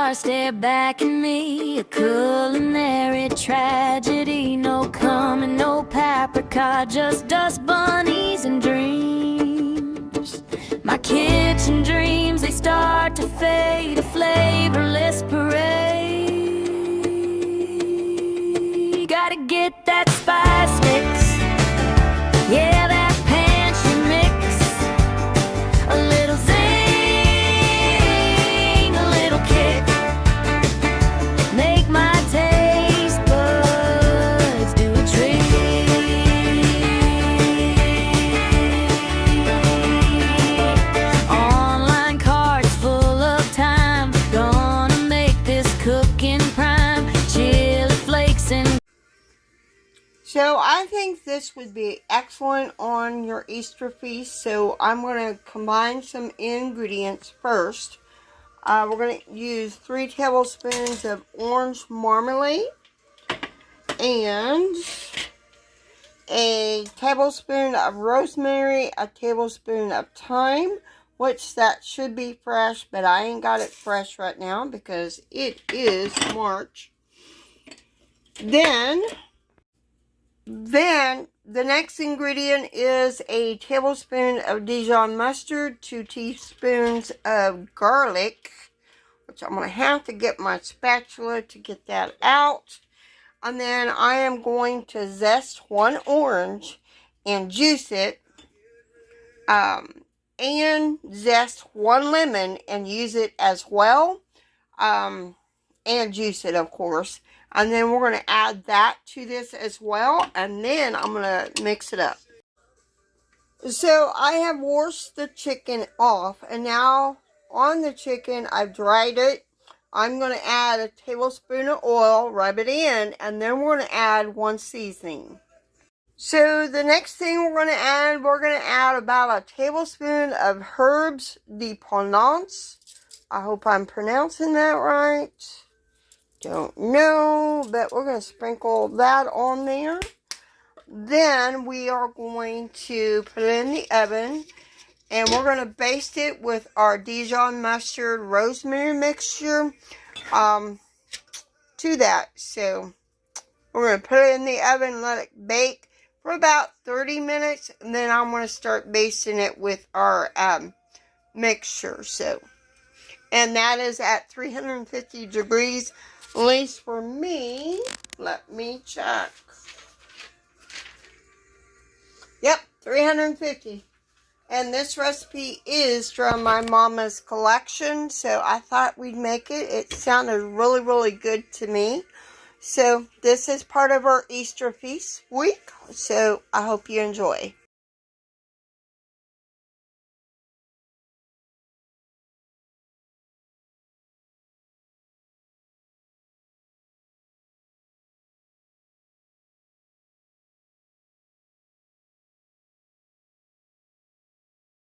stars stare back at me, a culinary tragedy. No cumin, no paprika, just dust bunnies and dreams. My kitchen dreams, they start to fade, a flavorless parade. Gotta get that spice mix, yeah, that pantry mix. A little zing, a little kick, make my taste buds do a trick. Online cards full of time, gonna make this cooking prime. Chili flakes and... So I think this would be excellent on your Easter feast. So I'm going to combine some ingredients first. We're going to use 3 tablespoons of orange marmalade and a tablespoon of rosemary, a tablespoon of thyme, which that should be fresh, but I ain't got it fresh right now because it is March. Then the next ingredient is a tablespoon of Dijon mustard, 2 teaspoons of garlic, which I'm going to have to get my spatula to get that out. And then I am going to zest 1 orange and juice it, and zest 1 lemon and use it as well, and juice it, of course. And then we're going to add that to this as well. And then I'm going to mix it up. So I have washed the chicken off. And now on the chicken, I've dried it. I'm going to add a tablespoon of oil, rub it in. And then we're going to add 1 seasoning. So the next thing we're going to add about a tablespoon of herbes de Provence. I hope I'm pronouncing that right. Don't know, but we're going to sprinkle that on there. Then we are going to put it in the oven, and we're going to baste it with our Dijon mustard rosemary mixture to that. So we're going to put it in the oven and let it bake for about 30 minutes, and then I'm going to start basting it with our mixture. So, and that is at 350 degrees. At least for me. Let me check. Yep, 350. And this recipe is from my mama's collection. So I thought we'd make it. It sounded really, really good to me. So this is part of our Easter feast week. So I hope you enjoy.